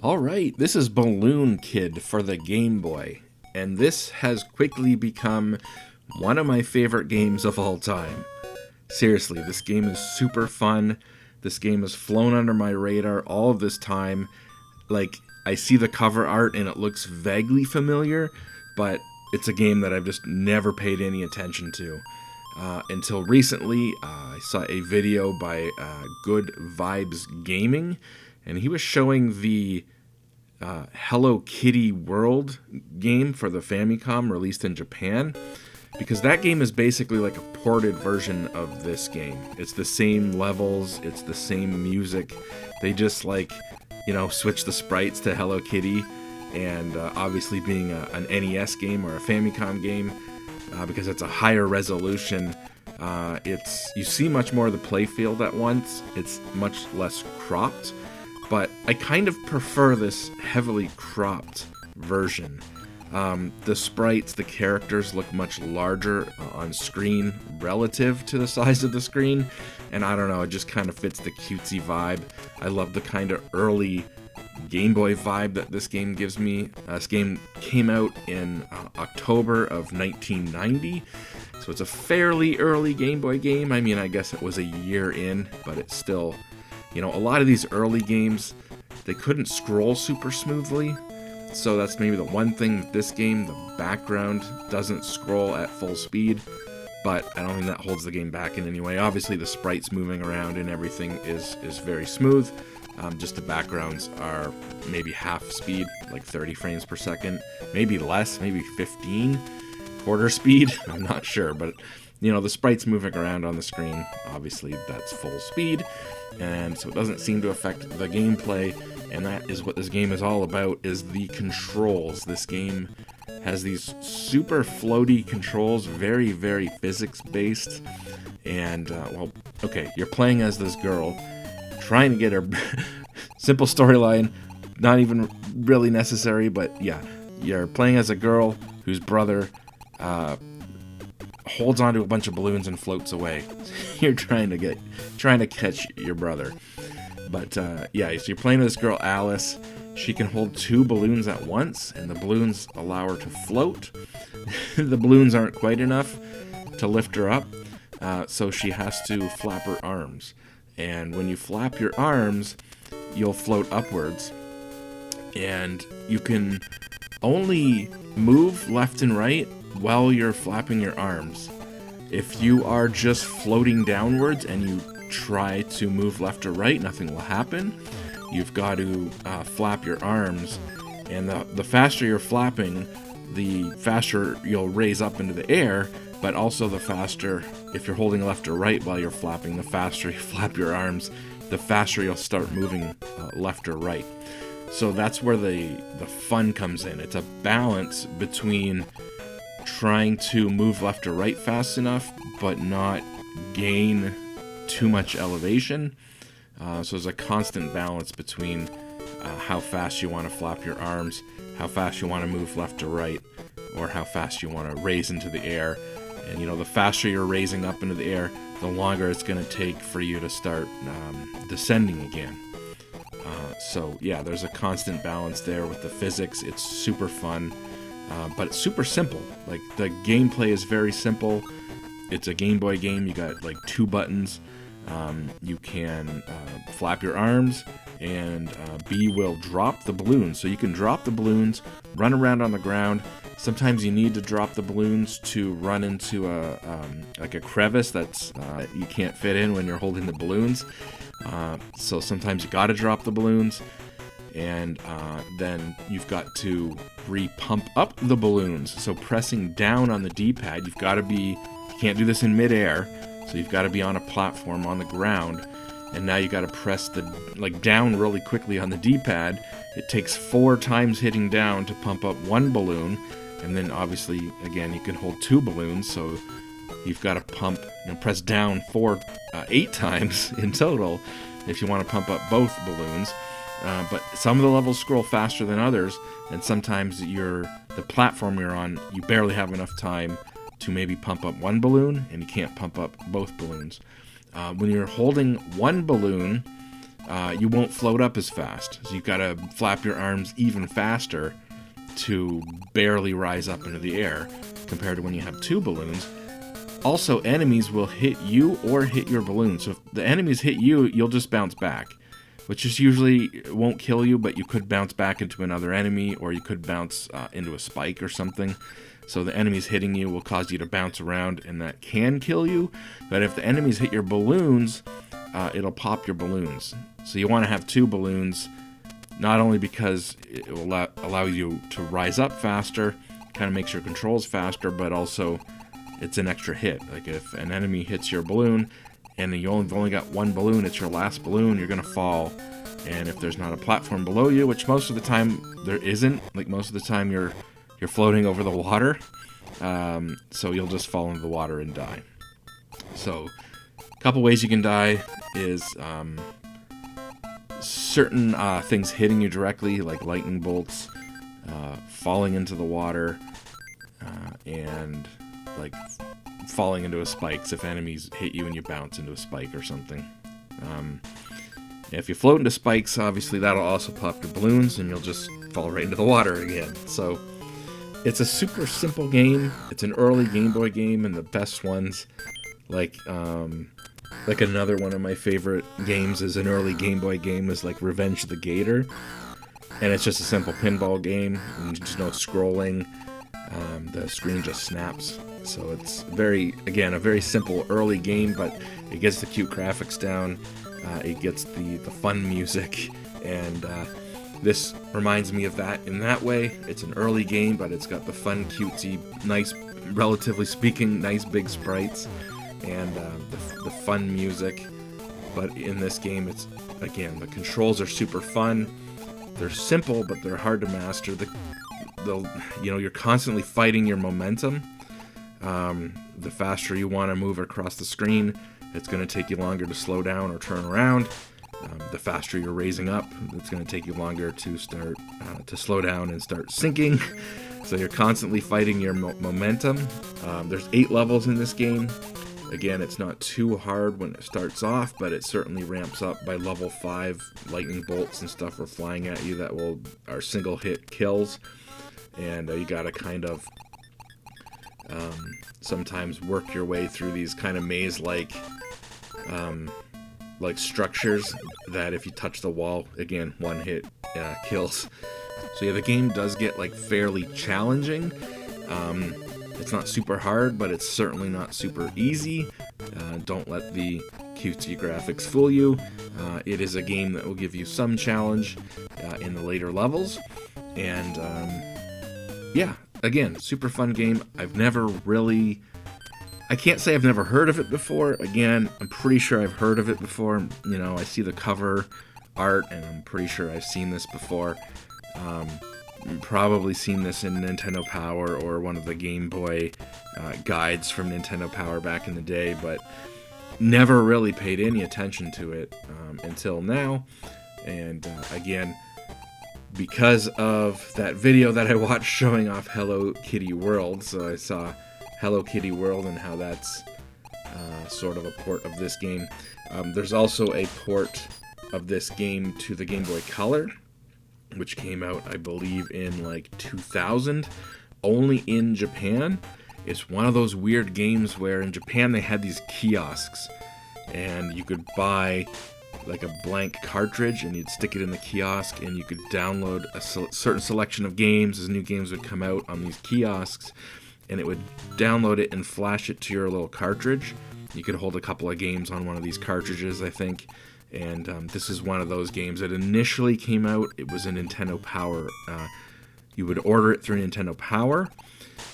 Alright, this is Balloon Kid for the Game Boy, and this has quickly become one of my favorite games of all time. Seriously, this game is super fun. This game has flown under my radar all of this time. Like, I see the cover art and it looks vaguely familiar, but it's a game that I've just never paid any attention to. Until recently, I saw a video by Good Vibes Gaming, and he was showing the Hello Kitty World game for the Famicom released in Japan, because that game is basically like a ported version of this game. It's the same levels, it's the same music. They just switch the sprites to Hello Kitty, and obviously being an NES game or a Famicom game, because it's a higher resolution, you see much more of the playfield at once. It's much less cropped, but I kind of prefer this heavily cropped version. The sprites, the characters look much larger on screen relative to the size of the screen, and I don't know, it just kind of fits the cutesy vibe. I love the kind of early Game Boy vibe that this game gives me. This game came out in October of 1990, so it's a fairly early Game Boy game. I mean, I guess it was a year in, but it's still, a lot of these early games, they couldn't scroll super smoothly, so that's maybe the one thing with this game. The background doesn't scroll at full speed, but I don't think that holds the game back in any way. Obviously, the sprites moving around and everything is very smooth. Just the backgrounds are maybe half speed, like 30 frames per second, maybe less, maybe 15, quarter speed, I'm not sure, but the sprites moving around on the screen, obviously that's full speed, and so it doesn't seem to affect the gameplay, and that is what this game is all about, is the controls. This game has these super floaty controls, very, very physics-based, and, you're playing as this girl, trying to get her simple storyline, not even really necessary, but yeah, you're playing as a girl whose brother holds onto a bunch of balloons and floats away. You're trying to catch your brother, but so you're playing with this girl Alice. She can hold two balloons at once, and the balloons allow her to float. The balloons aren't quite enough to lift her up, so she has to flap her arms. And when you flap your arms, you'll float upwards. And you can only move left and right while you're flapping your arms. If you are just floating downwards and you try to move left or right, nothing will happen. You've got to flap your arms. And the faster you're flapping, the faster you'll raise up into the air, but also the faster, if you're holding left or right while you're flapping, the faster you flap your arms, the faster you'll start moving left or right. So that's where the fun comes in. It's a balance between trying to move left or right fast enough, but not gain too much elevation. So there's a constant balance between how fast you want to flap your arms, how fast you want to move left or right, or how fast you want to raise into the air. And the faster you're raising up into the air, the longer it's going to take for you to start descending again. There's a constant balance there with the physics. It's super fun, but it's super simple. Like, the gameplay is very simple. It's a Game Boy game. You got like two buttons. You can flap your arms, and B will drop the balloons. So you can drop the balloons, run around on the ground. Sometimes you need to drop the balloons to run into a crevice that's you can't fit in when you're holding the balloons. So sometimes you gotta drop the balloons, and then you've got to re-pump up the balloons. So pressing down on the D-pad, you can't do this in midair, so you've got to be on a platform on the ground, and now you got to press down really quickly on the D-pad. It takes 4 times hitting down to pump up one balloon, and then obviously, again, you can hold 2 balloons, so you've got to press down 8 times in total if you want to pump up both balloons. But some of the levels scroll faster than others, and sometimes the platform you're on, you barely have enough time to maybe pump up one balloon, and you can't pump up both balloons. When you're holding one balloon, you won't float up as fast. So you've got to flap your arms even faster to barely rise up into the air compared to when you have two balloons. Also, enemies will hit you or hit your balloon. So if the enemies hit you, you'll just bounce back, which is usually won't kill you, but you could bounce back into another enemy, or you could bounce into a spike or something. So the enemies hitting you will cause you to bounce around, and that can kill you. But if the enemies hit your balloons, it'll pop your balloons. So you want to have two balloons, not only because it will allow you to rise up faster, kind of makes your controls faster, but also it's an extra hit. Like if an enemy hits your balloon and you've only got one balloon, it's your last balloon, you're going to fall. And if there's not a platform below you, which most of the time there isn't, like most of the time you're floating over the water, so you'll just fall into the water and die. So a couple ways you can die is certain things hitting you directly, like lightning bolts, falling into the water, and like falling into a spike. So if enemies hit you and you bounce into a spike or something. If you float into spikes, obviously that'll also pop your balloons and you'll just fall right into the water again. So it's a super simple game. It's an early Game Boy game, and the best ones, like another one of my favorite games is an early Game Boy game is like Revenge of the Gator, and it's just a simple pinball game, and just no scrolling. The screen just snaps. So it's a very simple early game, but it gets the cute graphics down. It gets the fun music, and this reminds me of that in that way. It's an early game, but it's got the fun, cutesy, nice, relatively speaking, nice big sprites, and the fun music. But in this game, it's, again, the controls are super fun. They're simple, but they're hard to master. You're constantly fighting your momentum. The faster you want to move across the screen, it's going to take you longer to slow down or turn around. The faster you're raising up, it's going to take you longer to start to slow down and start sinking. So you're constantly fighting your momentum. There's 8 levels in this game. Again, it's not too hard when it starts off, but it certainly ramps up by level 5. Lightning bolts and stuff are flying at you that are single hit kills, and you gotta kind of sometimes work your way through these kind of maze-like structures that if you touch the wall, again, one hit kills. So yeah, the game does get fairly challenging. It's not super hard, but it's certainly not super easy. Don't let the cutesy graphics fool you. It is a game that will give you some challenge in the later levels. And yeah, again, super fun game. I can't say I've never heard of it before. Again, I'm pretty sure I've heard of it before. I see the cover art, and I'm pretty sure I've seen this before. Probably seen this in Nintendo Power or one of the Game Boy guides from Nintendo Power back in the day, but never really paid any attention to it until now. And again, because of that video that I watched showing off Hello Kitty World, so I saw Hello Kitty World and how that's sort of a port of this game. There's also a port of this game to the Game Boy Color, which came out, I believe, in 2000, only in Japan. It's one of those weird games where in Japan they had these kiosks, and you could buy a blank cartridge and you'd stick it in the kiosk, and you could download a certain selection of games as new games would come out on these kiosks, and it would download it and flash it to your little cartridge. You could hold a couple of games on one of these cartridges, I think. And this is one of those games that initially came out. It was a Nintendo Power. You would order it through Nintendo Power.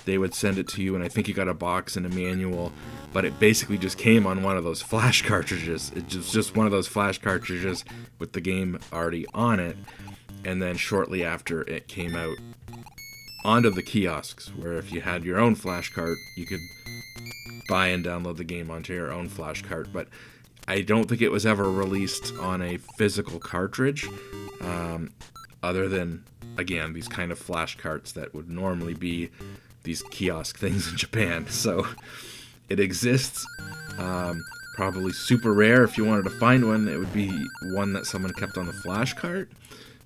They would send it to you, and I think you got a box and a manual. But it basically just came on one of those flash cartridges. It was just one of those flash cartridges with the game already on it. And then shortly after, it came out onto the kiosks, where if you had your own flash cart, you could buy and download the game onto your own flash cart. But I don't think it was ever released on a physical cartridge, other than, again, these kind of flash carts that would normally be these kiosk things in Japan. So it exists. probably super rare. If you wanted to find one, it would be one that someone kept on the flash cart.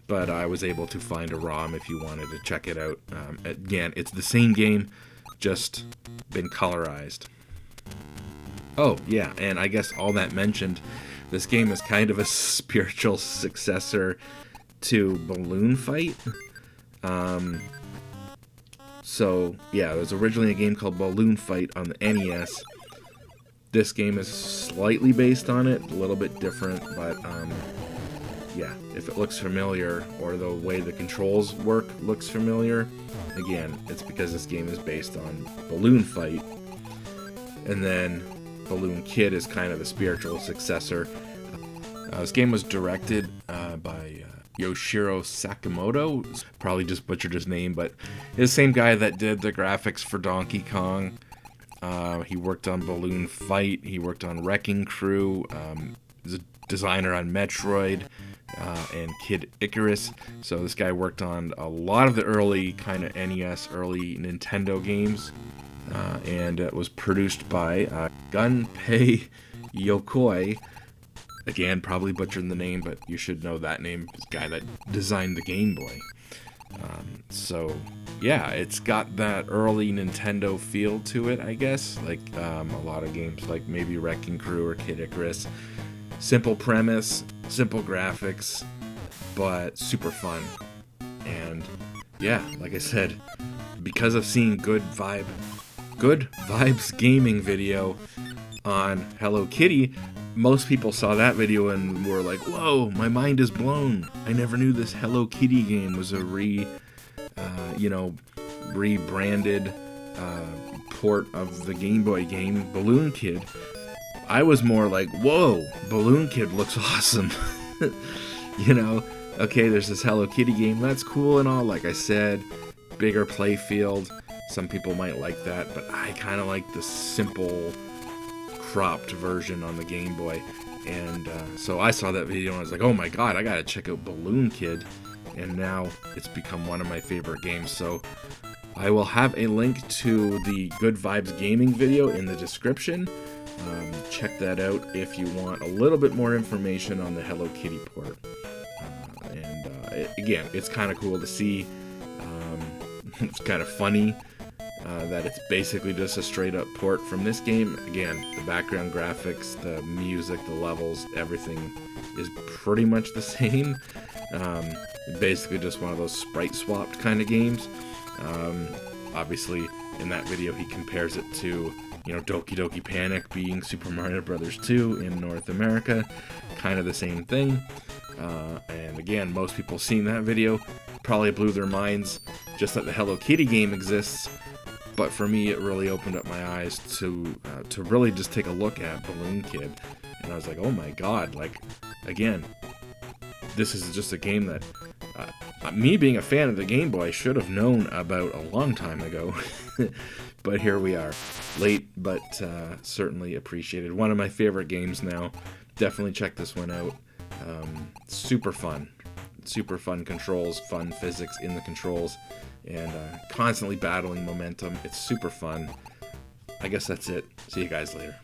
But I was able to find a ROM if you wanted to check it out. Again, it's the same game, just been colorized. Oh, yeah, and I guess all that mentioned, this game is kind of a spiritual successor to Balloon Fight. So, yeah, there was originally a game called Balloon Fight on the NES. This game is slightly based on it, a little bit different, but yeah, if it looks familiar, or the way the controls work looks familiar, again, it's because this game is based on Balloon Fight. And then Balloon Kid is kind of the spiritual successor. This game was directed by Yoshiro Sakamoto. Probably just butchered his name, but he's the same guy that did the graphics for Donkey Kong. He worked on Balloon Fight. He worked on Wrecking Crew. He's a designer on Metroid and Kid Icarus. So this guy worked on a lot of the early kind of NES, early Nintendo games. And it was produced by Gunpei Yokoi. Again, probably butchering the name, but you should know that name. This guy that designed the Game Boy. So, yeah, it's got that early Nintendo feel to it, I guess. Like a lot of games, like maybe Wrecking Crew or Kid Icarus. Simple premise, simple graphics, but super fun. And, yeah, like I said, because of seeing Good Vibes Gaming video on Hello Kitty, most people saw that video and were like, whoa, my mind is blown. I never knew this Hello Kitty game was a rebranded port of the Game Boy game, Balloon Kid. I was more like, whoa, Balloon Kid looks awesome. Okay, there's this Hello Kitty game, that's cool and all, like I said, bigger play field. Some people might like that, but I kind of like the simple, cropped version on the Game Boy. And so I saw that video and I was like, oh my god, I gotta check out Balloon Kid. And now it's become one of my favorite games. So I will have a link to the Good Vibes Gaming video in the description. Check that out if you want a little bit more information on the Hello Kitty port. Again, it's kind of cool to see. It's kind of funny that it's basically just a straight up port from this game. Again, the background graphics, the music, the levels, everything is pretty much the same. Basically just one of those sprite swapped kind of games. Obviously, in that video he compares it to, Doki Doki Panic being Super Mario Bros. 2 in North America. Kind of the same thing. And again, most people seeing that video probably blew their minds just that the Hello Kitty game exists. But for me, it really opened up my eyes to really just take a look at Balloon Kid. And I was like, oh my god, again, this is just a game that me being a fan of the Game Boy should have known about a long time ago. But here we are. Late, but certainly appreciated. One of my favorite games now. Definitely check this one out. Super fun. Super fun controls, fun physics in the controls, and constantly battling momentum. It's super fun. I guess that's it. See you guys later.